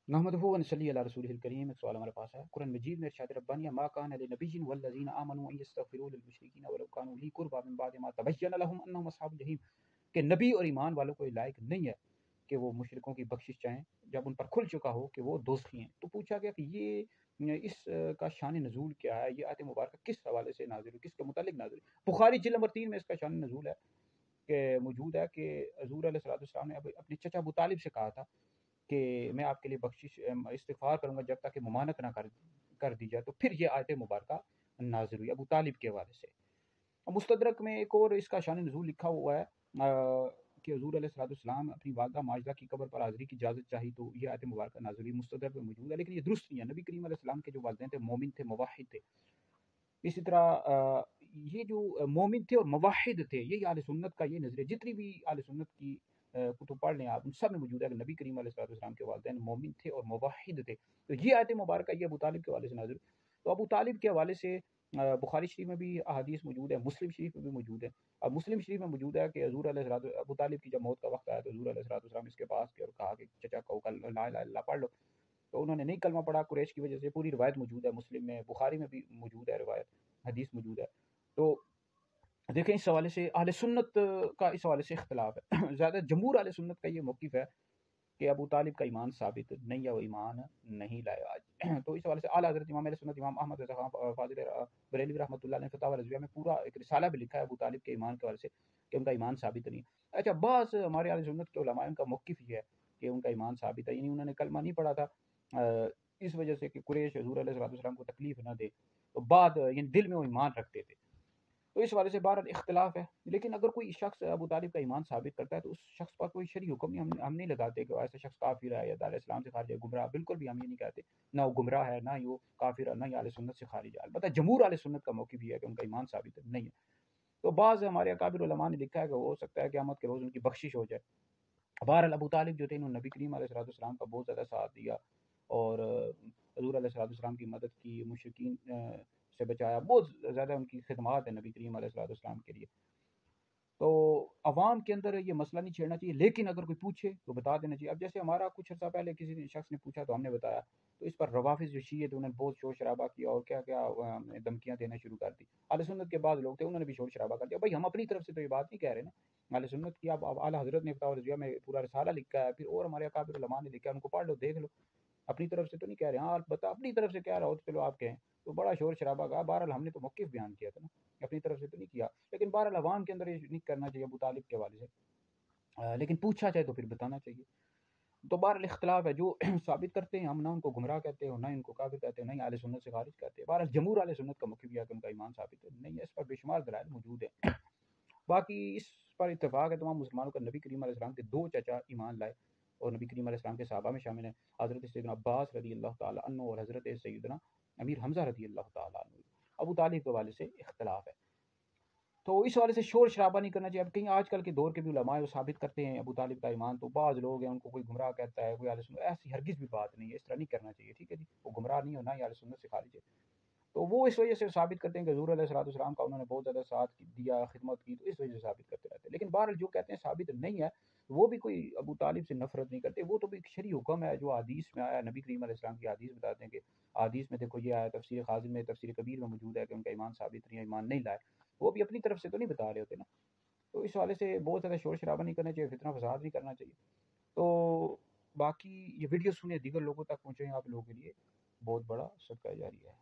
नहमदुहु व नसल्ली अला रसूलिहिल करीम। एक सवाल हमारे पास है, कुरान मजीद में इरशाद रब्बानी मा कान लिनबिय्यिन वल्लज़ीना आमनू अन यस्तगफिरू लिलमुशरिकीन वलौ कानू उली कुर्बा मिन बाद मा तबय्यन लहुम अन्नहुम अस्हाबुल जहीम, कि नबी और ईमान वालों को लायक नहीं है कि वो मुशरिकों की बख्शिश चाहें जब उन पर खुल चुका हो कि वो दोज़खी हैं। तो पूछा गया कि ये इस का शान नज़ूल क्या है, ये आयत मुबारक किस हवाले से नाज़िल हुई, किसके मुतालिक नाज़िल हुई। बुखारी जिल्द नंबर 3 में इसका शान नज़ूल है कि मौजूद है कि हज़ूर अलैहिस्सलाम ने अपने चचा अबू तालिब से कहा था कि मैं आपके लिए बख्शिश इस्तिग़फ़ार करूँगा जब तक कि ममानत ना कर दी जाए। तो फिर ये आयत मुबारक नाज़िल हुई अबू तालिब के हवाले से। मुस्तदरक में एक और इसका शान नज़ूल लिखा हुआ है कि हज़ूर अलैहिस्सलाम अपनी वालिदा माजिदा की कब्र पर हाज़िरी की इजाज़त चाही तो ये आयत मुबारक नाज़िल हुई। मुस्तदरक में मौजूद है, लेकिन ये दुरुस्त नहीं है। नबी करीम अलैहिस्सलाम के जो वालिदैन थे मोमिन थे, मुवहिद थे। इसी तरह ये जो मोमिन थे और मुवहिद थे, यही अहले सुन्नत का ये नज़रिया। जितनी भी अहले सुन्नत की कुतुब पढ़ लें आप, उन सब में मौजूद है कि नबी करीम अलैहिस्सलाम के वालिदैन मोमिन थे और मुवहिद थे। तो ये आयत मुबारक ये अबू तालिब के हवाले से नाज़िल। तो अबू तालिब के हवाले से बुखारी शरीफ में भी अहादीस मौजूद है, मुस्लिम शरीफ में भी मौजूद है। अब मुस्लिम शरीफ में मौजूद है कि हज़ूर अबू तालिब की जब मौत का वक्त आया तो हज़ूर अलैहिस्सलाम इसके पास गए और कहा कि चचा कहो कल ला इलाहा इल्लल्लाह पढ़ लो। तो उन्होंने नहीं कलमा पढ़ा कुरैश की वजह से। पूरी रिवायत मौजूद है, मुस्लिम में, बुखारी में भी मौजूद है रिवायत, हदीस मौजूद है। तो देखें इस हवाले से अहले सुन्नत का इस हवाले से इख्तिलाफ है। ज़्यादा जमहूर अहले सुन्नत का ये मौक़िफ़ है कि अबू तालिब का ईमान साबित नहीं है, वो ईमान नहीं लाया आज। तो इस हवाले से आला हज़रत इमाम अहले सुन्नत इमाम अहमद रज़ा ख़ान फ़ाज़िल बरेलवी रहमतुल्लाह अलैह ने फ़तावा रज़विया में पूरा एक रिसाला भी लिखा है अबू तालिब के ईमान के हवाले से कि उनका ईमान साबित नहीं है। अच्छा, बाज़ हमारे अहले सुन्नत के उलमा उनका मौक़िफ़ ये है कि उनका ईमान साबित है, यानी उन्होंने कलमा नहीं पढ़ा था इस वजह से कि कुरैश हज़ूर अलैहिस्सलाम को तकलीफ़ ना दे, तो बाद यानी दिल में वो ईमान रखते थे। तो इस हवाले से बहरहाल इख्तिलाफ है। लेकिन अगर कोई शख्स अबू तालिब का ईमान साबित करता है तो उस शख्स पर कोई शरई हुक्म नहीं, हम नहीं लगाते कि ऐसा शख्स काफिर है या दायरे इस्लाम से खारिज है, गुमराह। बिल्कुल भी हम ये नहीं कहते, ना वो गुमराह है, ना ही वो काफिर है, ना ही अहले सुन्नत से खारिज है। अलबत्ता जमहूर अहले सुन्नत का मौक़िफ़ भी है कि उनका ईमान साबित नहीं है। तो बाज़ हमारे अकाबिर उलमा ने लिखा है कि हो सकता है क़यामत के रोज़ उनकी बख्शिश हो जाए। बहरहाल अबू तालिब जो थे इन्होंने नबी करीम अलैहिस्सलाम का बहुत ज़्यादा साथ दिया और हज़ूर अलैहिस्सलाम की मदद की, मुशरिकीन से बचाया। बहुत ज़्यादा उनकी खिदमत है नबी करीम अलैहिस्सलाम के लिए। तो अवाम के अंदर ये मसला नहीं छेड़ना चाहिए, लेकिन अगर कोई पूछे तो बता देना चाहिए। अब जैसे हमारा कुछ अर्सा पहले किसी शख्स ने पूछा तो हमने बताया, तो इस पर रवाफिज़ जो शिये थे उन्होंने बहुत शोर शराबा किया और क्या क्या धमकियाँ देना शुरू कर दी। अहले सुन्नत के बाद लोग थे उन्होंने भी शोर शराबा कर दिया। भाई हम अपनी तरफ से तो ये बात नहीं कह रहे ना, अहले सुन्नत की अब आला हज़रत ने फ़तावा रज़विया में पूरा रिसाला लिखा है, फिर और हमारे अकाबिर उलमा ने लिखा है, उनको पढ़ लो, देख लो। अपनी तरफ से तो नहीं कह रहे। हाँ, अलबत्ता अपनी तरफ से कह रहा हो तो चलो आप कहें। तो बड़ा शोर शराबा का, बहरहाल हमने तो मौक़िफ़ बयान किया था ना, अपनी तरफ से तो नहीं किया। लेकिन बहरहाल अवाम के अंदर ये नहीं करना चाहिए अबू तालिब के हवाले से। लेकिन पूछा जाए तो फिर बताना चाहिए। तो बहरहाल इख्तिलाफ है, जो साबित करते हैं हम ना उनको गुमराह कहते हैं, ना ही उनको काफ़िर कहते हैं, ना ही अहले सुन्नत से खारिज कहते हैं। बहरहाल जमहूर अहले सुन्नत का मौक़िफ़ ये है कि उनका ईमान साबित नहीं है। इस पर बेशुमार दलाइल मौजूद हैं। बाकी इस पर इत्तेफ़ाक है तमाम मुसलमानों का, नबी करीम अलैहिस्सलाम के 2 चचा ईमान लाए और नबी करीम अलैहिस्सलाम के सहाबा में शामिल हैं हज़रत सैयदना अब्बास रज़ियल्लाहु ताला अन्हु और हज़रत सैयदना अमीर हमज़ा रज़ियल्लाहु ताला अन्हु। अबू तालिब के हवाले से इख्तिलाफ है। तो इस हवाले से शोर शराबा नहीं करना चाहिए। अब कहीं आजकल के दौर के भी उलमा है वो साबित करते हैं अबू तालिब का ईमान, तो बाज़ लोग हैं उनको कोई गुमराह कहता है, कोई अहले सुन्नत, ऐसी हरगिज़ भी बात नहीं है, इस तरह नहीं करना चाहिए, ठीक है जी। वो गुमराह नहीं हो, ना ही अहले सुन्नत से खारिज है। तो वो इस वजह से साबित करते हैं कि हज़ूर अलैहिस्सलाम का उन्होंने बहुत ज़्यादा साथ दिया, खिदमत की, तो इस वजह से साबित करते रहते हैं। लेकिन बहरहाल जो कहते हैं साबित नहीं है, वो भी कोई अबू तालिब से नफ़रत नहीं करते। वो तो भी एक शरई हुक्म है जो हदीस में आया। नबी करीम अलैहिस्सलाम की हदीस बताते हैं कि हदीस में देखो ये आया, तफसीर खाज़िन में, तफसीर कबीर में मौजूद है कि उनका ईमान साबित नहीं है, ईमान नहीं लाए। वो भी अपनी तरफ से तो नहीं बता रहे होते ना। तो इस हवाले से बहुत ज़्यादा शोर शराबा नहीं करना चाहिए, फितना फसाद नहीं करना चाहिए। तो बाकी ये वीडियो सुने, दीगर लोगों तक पहुँचे, आप लोगों के लिए बहुत बड़ा सदका जारी है।